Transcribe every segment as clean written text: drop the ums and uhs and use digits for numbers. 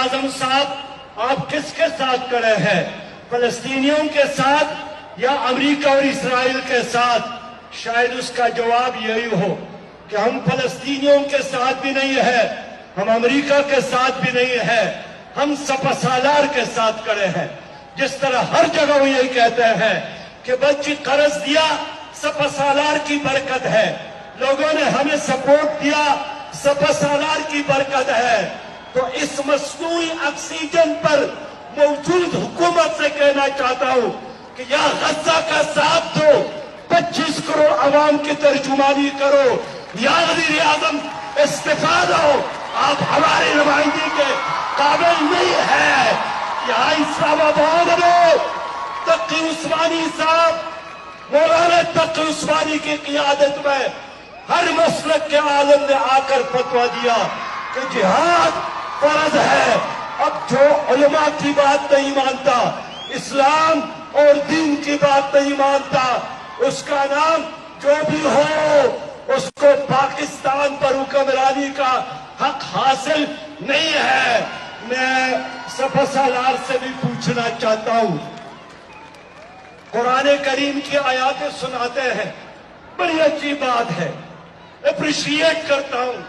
اعظم صاحب آپ کس کے ساتھ کھڑے ہیں؟ فلسطینیوں کے ساتھ یا امریکہ اور اسرائیل کے ساتھ؟ شاید اس کا جواب یہی ہو کہ ہم فلسطینیوں کے ساتھ بھی نہیں ہیں، ہم امریکہ کے ساتھ بھی نہیں ہیں، ہم سپہ سالار کے ساتھ کھڑے ہیں۔ جس طرح ہر جگہ وہ یہی کہتے ہیں کہ بچی قرض دیا سپہ سالار کی برکت ہے، لوگوں نے ہمیں سپورٹ دیا سپہ سالار کی برکت ہے۔ تو اس مصنوعی آکسیجن پر موجود حکومت سے کہنا چاہتا ہوں کہ یا غزہ کا ساتھ دو، 25 کروڑ عوام کی ترجمانی کرو، یا وزیر اعظم استعفا دو، آپ ہماری نمائندگی کے قابل نہیں ہے۔ یہاں اسلام آباد میں تقی عثمانی صاحب، مولانا تقی عثمانی کی قیادت میں ہر مسلک کے عالم نے آ کر فتویٰ دیا کہ جہاد فرض ہے۔ اب جو علماء کی بات نہیں مانتا، اسلام اور دین کی بات نہیں مانتا، اس کا نام جو بھی ہو، اس کو پاکستان پر حکمرانی کا حق حاصل نہیں ہے۔ میں سپہ سالار سے بھی پوچھنا چاہتا ہوں، قرآن کریم کی آیاتیں سناتے ہیں، بڑی اچھی بات ہے، اپریشیٹ کرتا ہوں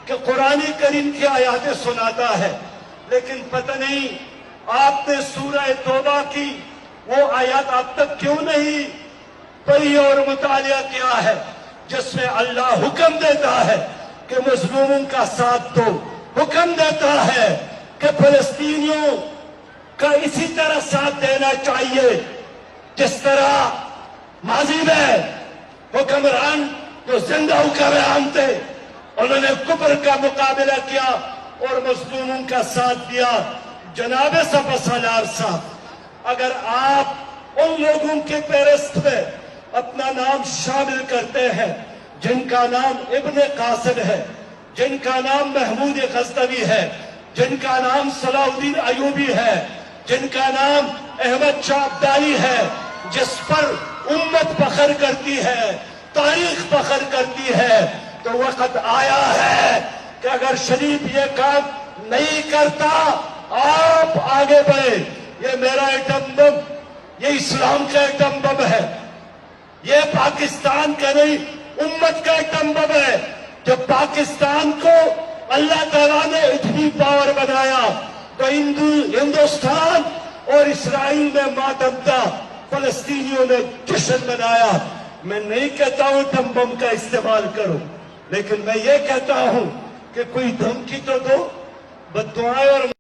کہ قرآن کریم کی آیاتیں سناتا ہے، لیکن پتہ نہیں آپ نے سورہ توبہ کی وہ آیات اب تک کیوں نہیں پڑھی اور مطالعہ کیا ہے جس میں اللہ حکم دیتا ہے کہ مظلوموں کا ساتھ دو، حکم دیتا ہے کہ فلسطینیوں کا اسی طرح ساتھ دینا چاہیے جس طرح ماضی میں حکمران جو زندہ حکمران تھے انہوں نے کفر کا مقابلہ کیا اور مظلوموں کا ساتھ دیا۔ جناب سپہ سالار صاحب، اگر آپ ان لوگوں کے فہرست میں اپنا نام شامل کرتے ہیں جن کا نام ابن قاسم ہے، جن کا نام محمود غزنوی ہے، جن کا نام صلاح الدین ایوبی ہے، جن کا نام احمد شاہ ابدالی ہے، جس پر امت فخر کرتی ہے، تاریخ فخر کرتی ہے، تو وقت آیا ہے کہ اگر شریف یہ کام نہیں کرتا آپ آگے بڑھیں۔ یہ میرا ایٹم بم، یہ اسلام کا ایٹم بم ہے، یہ پاکستان کا نہیں امت کا ایٹم بم ہے۔ جب پاکستان کو اللہ تعالیٰ نے اتنی پاور بنایا تو ہندوستان اور اسرائیل میں ماتم تھا، فلسطینیوں نے جشن منایا۔ میں نہیں کہتا ہوں ایٹم بم کا استعمال کرو، لیکن میں یہ کہتا ہوں کہ کوئی دھمکی تو دو، بد دعائیں اور